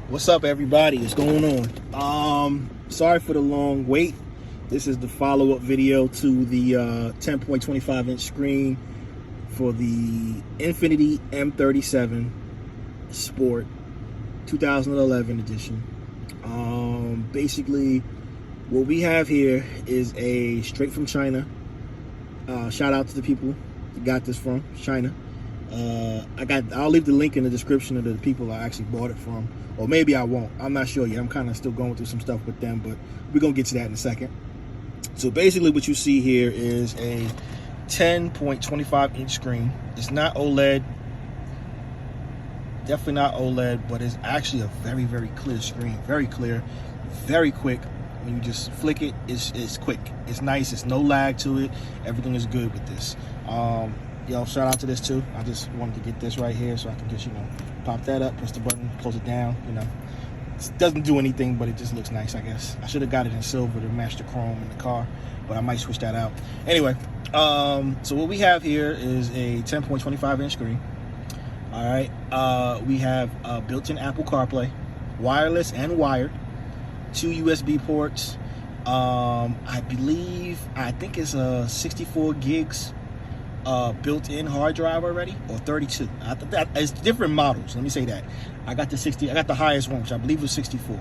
What's up, everybody? What's going on? Sorry for the long wait. This is the follow-up video to the 10.25 inch screen for the Infiniti M37 Sport 2011 edition. Basically, what we have here is a straight from China. Shout out to the people who got this from China. I'll leave the link in the description of the people I actually bought it from, or maybe I won't. I'm not sure yet. I'm kind of still going through some stuff with them, but we're gonna get to that in a second. So basically, what you see here is a 10.25 inch screen. It's not OLED, definitely not OLED, but it's actually a very, very clear screen. Very clear, very quick. When you just flick it, it's quick. It's nice. It's no lag to it. Everything is good with this. Yo, shout out to this too. I just wanted to get this right here so I can just, pop that up, press the button, close it down. It doesn't do anything, but it just looks nice, I guess. I should have got it in silver to match the chrome in the car, but I might switch that out. Anyway, so what we have here is a 10.25 inch screen. All right, we have built-in Apple CarPlay, wireless and wired, 2 USB ports. I think it's 64 gigs built-in hard drive already, or 32. It's different models. Let me say that. I got the highest one, which I believe was 64.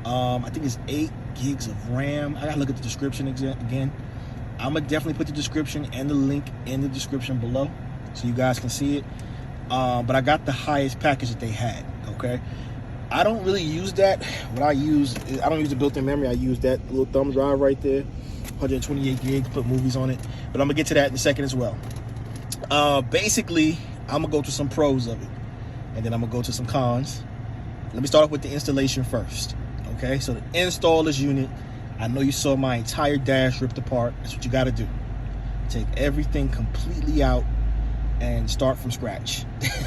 I think it's 8 gigs of RAM. I gotta look at the description again. I'm gonna definitely put the description and the link in the description below so you guys can see it. But I got the highest package that they had. Okay. I don't really use that. What I use is, I don't use the built-in memory. I use that little thumb drive right there, 128 gigs, put movies on it. But I'm gonna get to that in a second as well. Basically, I'm gonna go to some pros of it, and then I'm gonna go to some cons. Let me start off with the installation first. Okay, so the install this unit. I know you saw my entire dash ripped apart. That's what you gotta do. Take everything completely out and start from scratch.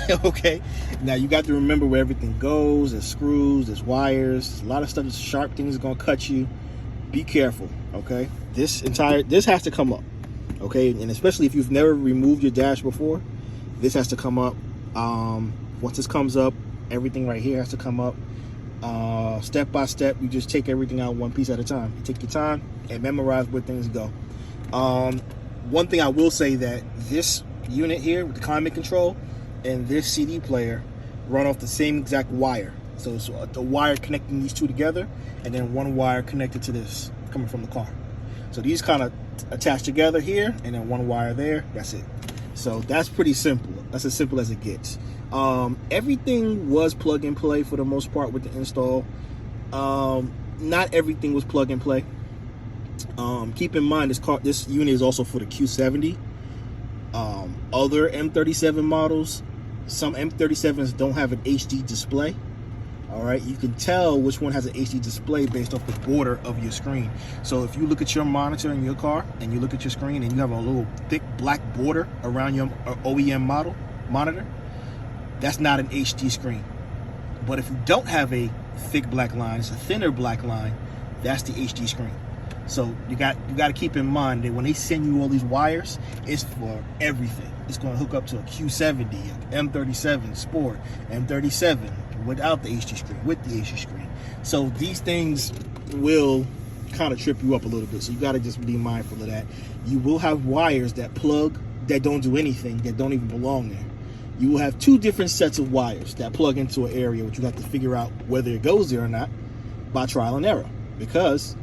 Okay, now you got to remember where everything goes. There's screws, there's wires, there's a lot of stuff. There's sharp things gonna cut you. Be careful. Okay, this has to come up. Okay, and especially if you've never removed your dash before, this has to come up. Once this comes up, everything right here has to come up. Step by step, you just take everything out one piece at a time. You take your time and memorize where things go. One thing I will say, that this unit here with the climate control and this CD player run off the same exact wire. So it's the wire connecting these two together, and then one wire connected to this coming from the car. So these kind of attach together here, and then one wire there. That's it. So that's pretty simple. That's as simple as it gets. Everything was plug and play for the most part with the install. Not everything was plug and play. Keep in mind, this unit is also for the Q70. Other M37 models, some M37s don't have an HD display. All right, you can tell which one has an HD display based off the border of your screen. So if you look at your monitor in your car and you look at your screen and you have a little thick black border around your OEM monitor, that's not an HD screen. But if you don't have a thick black line, it's a thinner black line, that's the HD screen. So you got to keep in mind that when they send you all these wires, it's for everything. It's going to hook up to a Q70, M37 Sport, M37 without the HD screen, with the HD screen. So these things will kind of trip you up a little bit. So you got to just be mindful of that. You will have wires that plug that don't do anything, that don't even belong there. You will have 2 different sets of wires that plug into an area, which you have to figure out whether it goes there or not by trial and error, because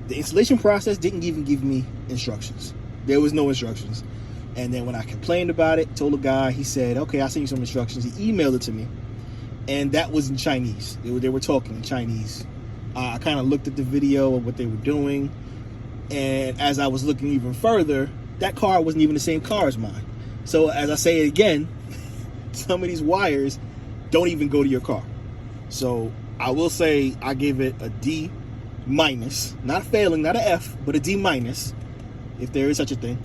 the installation process didn't even give me instructions. There was no instructions. And then when I complained about it, told the guy, he said, okay, I'll send you some instructions. He emailed it to me, and that was in Chinese. They were talking in Chinese. I kind of looked at the video of what they were doing, and as I was looking even further, that car wasn't even the same car as mine. So as I say it again, some of these wires don't even go to your car. So I will say I gave it a D minus, not failing, not an F, but a D minus, if there is such a thing,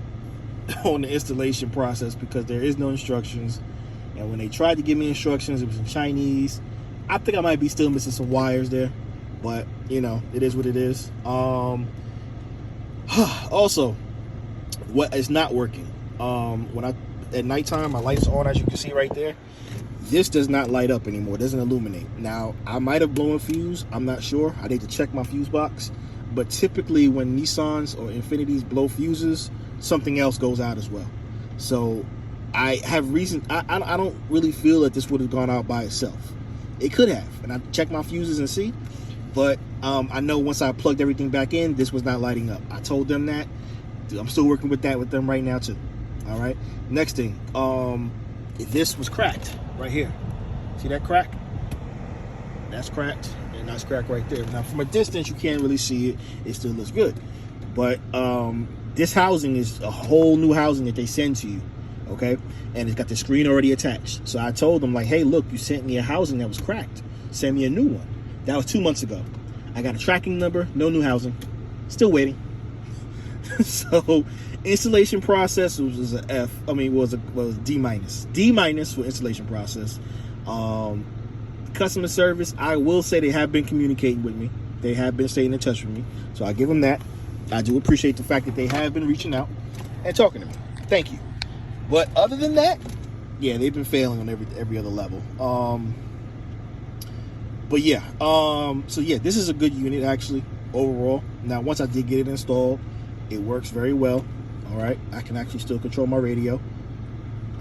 on the installation process, because there is no instructions. And when they tried to give me instructions, it was in Chinese. I think I might be still missing some wires there, but it is what it is. Also, what is not working, at nighttime, my lights on, as you can see right there. This does not light up anymore. It doesn't illuminate. Now, I might have blown a fuse. I'm not sure. I need to check my fuse box. But typically when Nissans or Infinitis blow fuses, something else goes out as well. So I have reason. I don't really feel that this would have gone out by itself. It could have. And I checked my fuses and see. But I know once I plugged everything back in, this was not lighting up. I told them that. I'm still working with that with them right now too. All right. Next thing. This was cracked right here. See that crack? That's cracked, and that's cracked right there. Now, from a distance, you can't really see it. It still looks good. But this housing is a whole new housing that they send to you, okay? And it's got the screen already attached. So I told them, like, hey, look, you sent me a housing that was cracked. Send me a new one. That was 2 months ago. I got a tracking number, no new housing. Still waiting. So installation process was an F. I mean, was D minus. D minus for installation process. Customer service, I will say they have been communicating with me. They have been staying in touch with me. So I give them that. I do appreciate the fact that they have been reaching out and talking to me. Thank you. But other than that, yeah, they've been failing on every other level. But yeah, so yeah, this is a good unit actually overall. Now, once I did get it installed, it works very well. All right, I can actually still control my radio.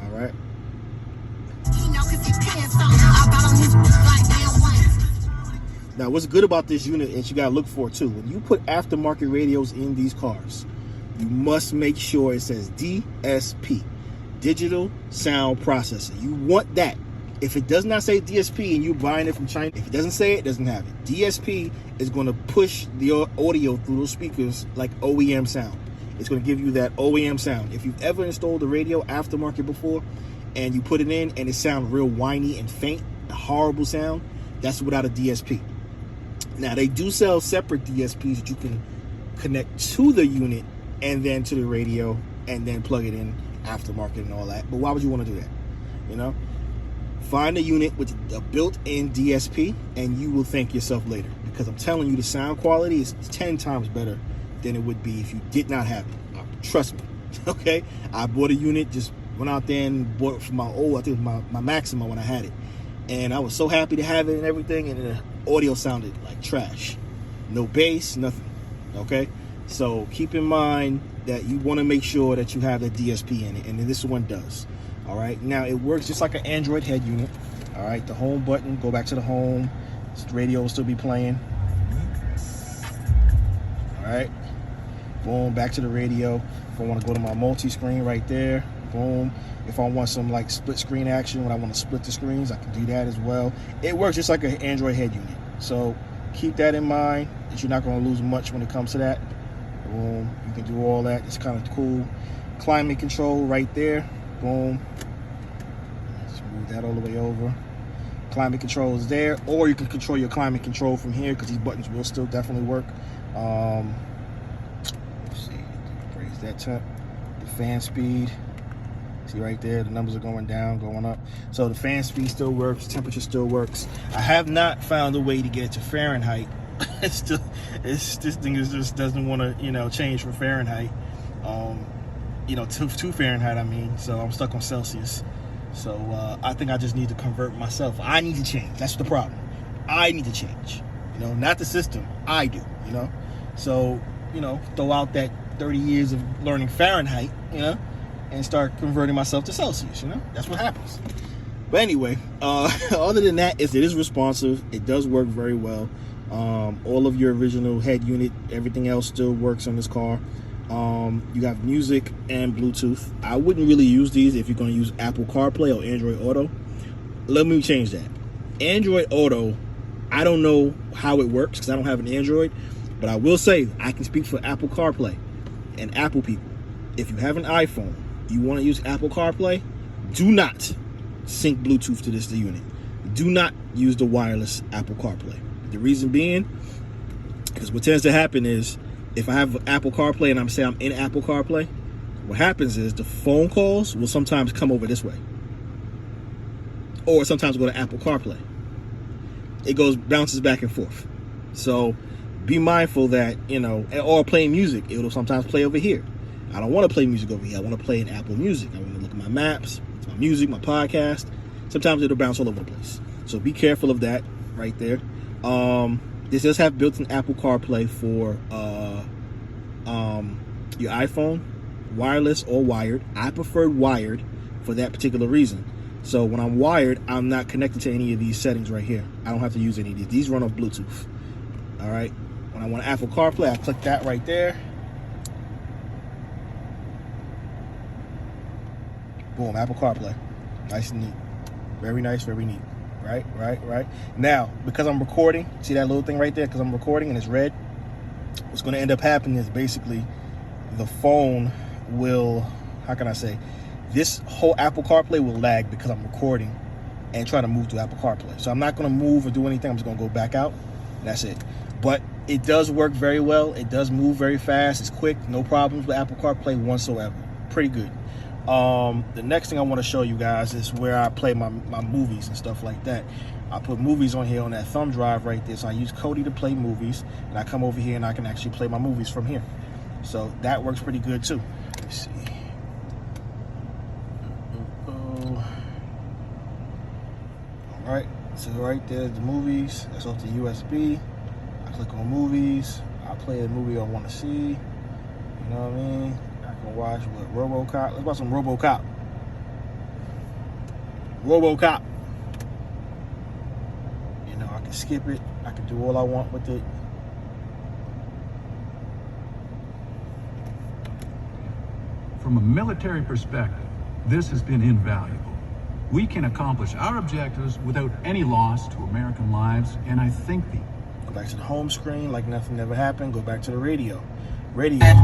All right. Now, what's good about this unit, and you gotta look for it too, when you put aftermarket radios in these cars, you must make sure it says DSP, Digital Sound Processor. You want that. If it does not say DSP and you're buying it from China, if it doesn't say it, doesn't have it. DSP is going to push the audio through those speakers like OEM sound. It's going to give you that OEM sound. If you've ever installed a radio aftermarket before and you put it in and it sounds real whiny and faint, a horrible sound, that's without a DSP. Now, they do sell separate DSPs that you can connect to the unit and then to the radio and then plug it in aftermarket and all that. But why would you want to do that? You know? Find a unit with a built-in DSP and you will thank yourself later. Because I'm telling you, the sound quality is 10 times better than it would be if you did not have it. Trust me. Okay? I bought a unit, just went out there and bought it for my old, I think it was my Maxima when I had it. And I was so happy to have it and everything, and the audio sounded like trash. No bass, nothing. Okay? So keep in mind that you want to make sure that you have the DSP in it, and this one does. All right? Now, it works just like an Android head unit. All right? The home button, go back to the home. The radio will still be playing. All right? Boom, back to the radio. If I want to go to my multi-screen right there, boom. If I want some like split screen action, when I want to split the screens, I can do that as well. It works just like an Android head unit. So keep that in mind, that you're not going to lose much when it comes to that. Boom, you can do all that. It's kind of cool. Climate control right there. Boom. Let's move that all the way over. Climate control is there, or you can control your climate control from here because these buttons will still definitely work. Let's see, raise that temp, the fan speed. See right there, the numbers are going down, going up. So the fan speed still works, temperature still works. I have not found a way to get it to Fahrenheit. This thing just doesn't want to, change from Fahrenheit. To Fahrenheit, I mean. So I'm stuck on Celsius. So I think I just need to convert myself. I need to change. That's the problem. I need to change. Not the system. I do. So throw out that 30 years of learning Fahrenheit. And start converting myself to Celsius. That's what happens. But anyway, other than that, it is responsive. It does work very well. All of your original head unit, everything else still works on this car. You have music and Bluetooth. I wouldn't really use these if you're going to use Apple CarPlay or Android Auto. Let me change that. Android Auto, I don't know how it works because I don't have an Android, but I will say I can speak for Apple CarPlay and Apple people. If you have an iPhone, you want to use Apple CarPlay, do not sync Bluetooth to this unit. Do not use the wireless Apple CarPlay. The reason being, because what tends to happen is, if I have Apple CarPlay and I'm in Apple CarPlay, what happens is the phone calls will sometimes come over this way. Or sometimes go to Apple CarPlay. It bounces back and forth. So be mindful that, or playing music, it will sometimes play over here. I don't want to play music over here. I want to play in Apple Music. I want to look at my maps, my music, my podcast. sometimes it'll bounce all over the place. So be careful of that right there. This does have built-in Apple CarPlay for your iPhone, wireless or wired. I preferred wired for that particular reason. So when I'm wired, I'm not connected to any of these settings right here. I don't have to use any of these. These run off Bluetooth. All right. When I want Apple CarPlay, I click that right there. Boom, Apple CarPlay. Nice and neat. Very nice, very neat. Right. Now, because I'm recording, see that little thing right there? Because I'm recording and it's red. What's going to end up happening is basically the phone will, how can I say, this whole Apple CarPlay will lag because I'm recording and trying to move to Apple CarPlay. So I'm not going to move or do anything. I'm just going to go back out. And that's it. But it does work very well. It does move very fast. It's quick. No problems with Apple CarPlay whatsoever. Pretty good. The next thing I want to show you guys is where I play my movies and stuff like that. I put movies on here on that thumb drive right there. So I use Kodi to play movies, and I come over here and I can actually play my movies from here. So that works pretty good too. Let's see. All right, so right there, the movies. That's off the USB. I click on movies. I play a movie I want to see. You know what I mean? I can watch what, RoboCop. Let's watch some RoboCop. RoboCop. You know, I can skip it. I can do all I want with it. From a military perspective, this has been invaluable. We can accomplish our objectives without any loss to American lives, and I think the... Go back to the home screen like nothing ever happened. Go back to the radio. Radio. All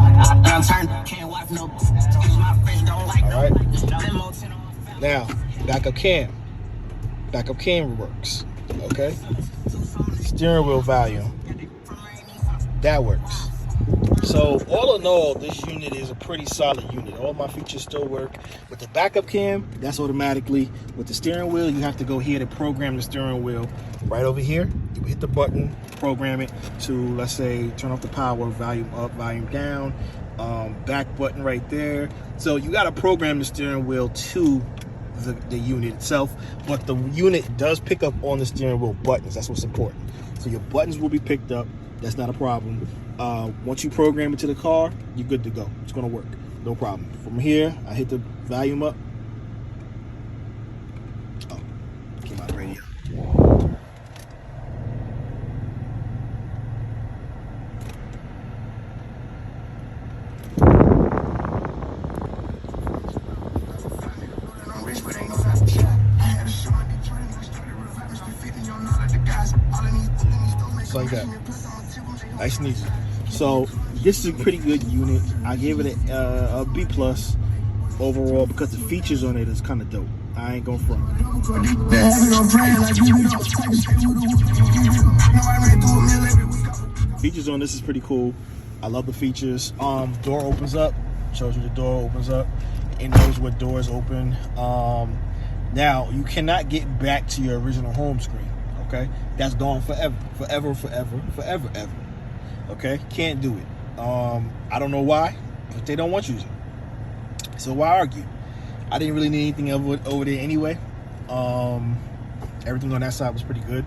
right. Now, backup cam. Backup camera works. Okay. Steering wheel volume. That works. So all in all, this unit is a pretty solid unit. All my features still work. With the backup cam, that's automatically. With the steering wheel, you have to go here to program the steering wheel. Right over here, you hit the button, program it to, let's say, turn off the power, volume up, volume down, back button right there. So you got to program the steering wheel to the unit itself, but the unit does pick up on the steering wheel buttons. That's what's important. So your buttons will be picked up. That's not a problem. Once you program it to the car, you're good to go. It's going to work. No problem. From here, I hit the volume up. Oh, came out of radio. Just like that. Nice and easy. So this is a pretty good unit. I gave it a B+ overall because the features on it is kind of dope. I ain't gonna front. Features on this is pretty cool. I love the features. Door opens up. Shows you the door opens up. It knows what doors open. Now you cannot get back to your original home screen. Okay, that's gone forever. Okay, can't do it. I don't know why, but they don't want you to. So why argue? I didn't really need anything over there anyway. Everything on that side was pretty good.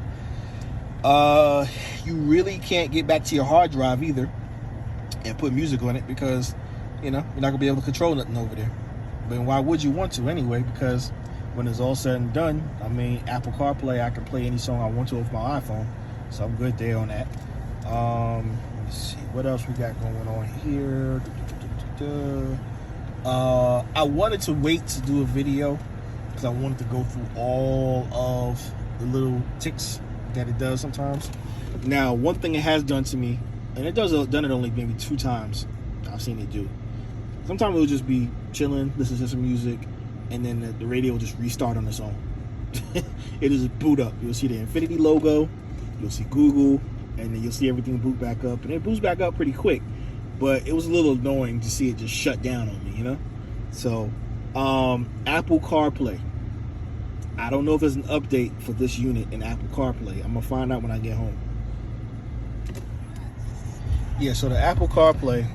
You really can't get back to your hard drive either and put music on it because, you know, you're not gonna be able to control nothing over there. But why would you want to anyway? Because when it's all said and done, I mean, Apple CarPlay, I can play any song I want to with my iPhone, so I'm good there on that. Let's see what else we got going on here. I wanted to wait to do a video because I wanted to go through all of the little ticks that it does sometimes. Now, one thing it has done to me, and it done it only maybe 2 times I've seen it do. Sometimes it'll just be chilling, listening to some music, and then the radio will just restart on its own. It'll just boot up. You'll see the Infiniti logo, you'll see Google, and then you'll see everything boot back up. And it boots back up pretty quick, but it was a little annoying to see it just shut down on me, you know? So, Apple CarPlay. I don't know if there's an update for this unit in Apple CarPlay. I'm gonna find out when I get home. Yeah, so the Apple CarPlay,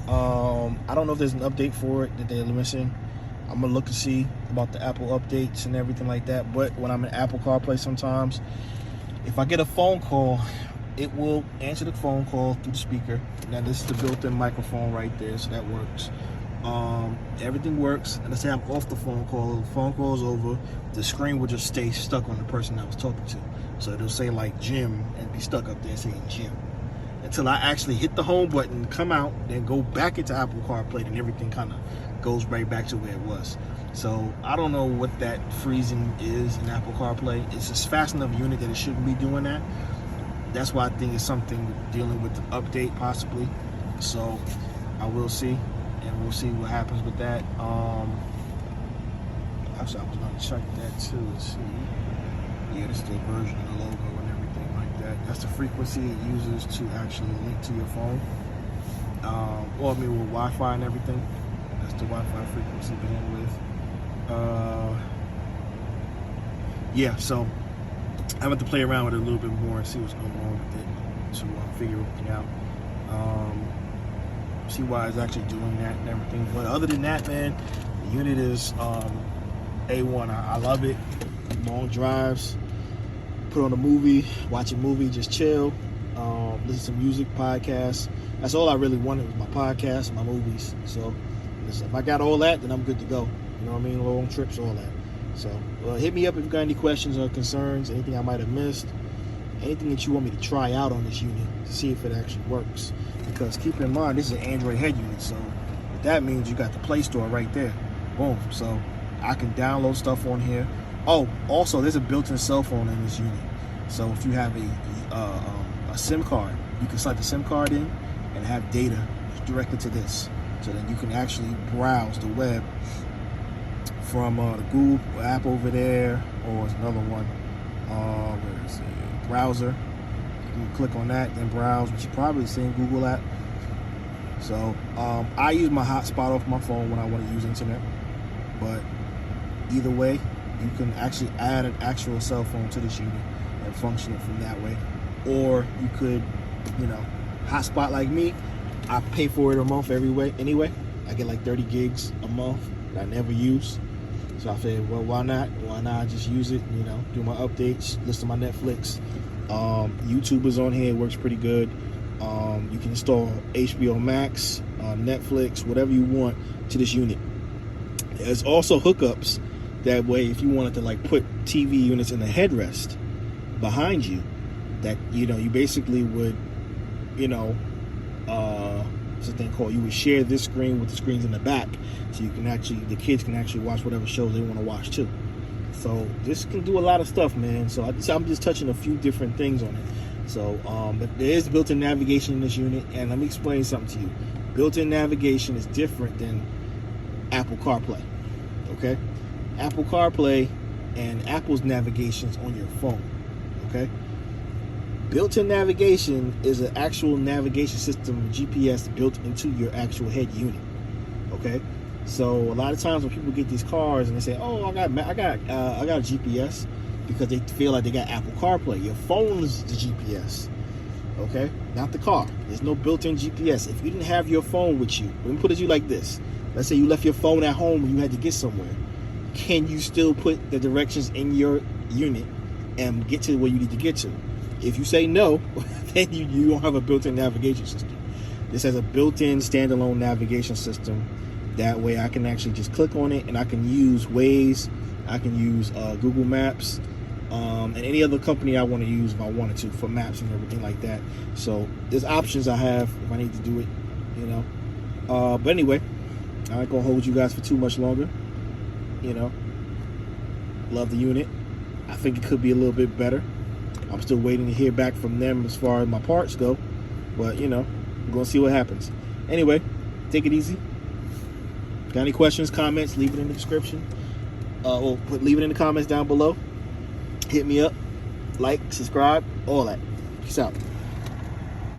I don't know if there's an update for it that they're missing. I'm gonna look and see about the Apple updates and everything like that. But when I'm in Apple CarPlay, sometimes if I get a phone call, it will answer the phone call through the speaker. Now this is the built-in microphone right there, so that works. Everything works. And let's say I'm off the phone call is over, the screen will just stay stuck on the person I was talking to. So it'll say like Jim and be stuck up there saying Jim until I actually hit the home button, come out, then go back into Apple CarPlay, and everything kind of goes right back to where it was. So I don't know what that freezing is in Apple CarPlay. It's a fast enough unit that it shouldn't be doing that. That's why I think it's something dealing with the update possibly. So I will see, and we'll see what happens with that. Actually, I was going to check that too and see. Yeah, this is the version of the logo and everything like that. That's the frequency it uses to actually link to your phone. Or I mean with Wi-Fi and everything. That's the Wi-Fi frequency bandwidth. Yeah, so I have to play around with it a little bit more and see what's going on with it to figure everything out. See why it's actually doing that and everything. But other than that, man, the unit is A1. I love it. Long drives, put on a movie, watch a movie, just chill, listen to music, podcasts. That's all I really wanted was my podcasts, my movies. So if I got all that, then I'm good to go. You know what I mean? Long trips, all that. So hit me up if you got any questions or concerns, anything I might have missed, anything that you want me to try out on this unit to see if it actually works. Because keep in mind, this is an Android head unit, so what that means, you got the Play Store right there. Boom. So I can download stuff on here. Oh, also there's a built-in cell phone in this unit. So if you have a SIM card, you can slide the SIM card in and have data directly to this. So then you can actually browse the web from the Google app over there, or it's another one. Where is it? Browser. You can click on that, then browse, which is probably the same Google app. So I use my hotspot off my phone when I want to use internet. But either way, you can actually add an actual cell phone to this unit and function it from that way. Or you could, hotspot like me. I pay for it a month anyway. I get like 30 gigs a month that I never use. So I said, well, why not? Why not just use it, do my updates, listen to my Netflix. YouTube is on here, it works pretty good. You can install HBO Max, Netflix, whatever you want to this unit. There's also hookups that way if you wanted to like put TV units in the headrest behind you, that you basically would what's the thing called, you would share this screen with the screens in the back, so you can the kids can actually watch whatever shows they want to watch too. So this can do a lot of stuff, man. So I'm just touching a few different things on it. So but there is built-in navigation in this unit, and let me explain something to you. Built-in navigation is different than Apple CarPlay. Okay, Apple CarPlay and Apple's navigation is on your phone. Okay, built-in navigation is an actual navigation system, GPS, built into your actual head unit. Okay, so a lot of times when people get these cars and they say, "Oh, I got a GPS," because they feel like they got Apple CarPlay. Your phone is the GPS. Okay, not the car. There's no built-in GPS. If you didn't have your phone with you, let me put it to you like this. Let's say you left your phone at home and you had to get somewhere. Can you still put the directions in your unit and get to where you need to get to? If you say no, then you don't have a built-in navigation system. This has a built-in standalone navigation system. That way I can actually just click on it and I can use Waze, I can use Google Maps, and any other company I want to use if I wanted to for maps and everything like that. So there's options I have if I need to do it, But anyway, I ain't gonna hold you guys for too much longer. Love the unit. I think it could be a little bit better. I'm still waiting to hear back from them as far as my parts go. But, we're going to see what happens. Anyway, take it easy. Got any questions, comments, leave it in the description. Leave it in the comments down below. Hit me up. Like, subscribe, all that. Peace out.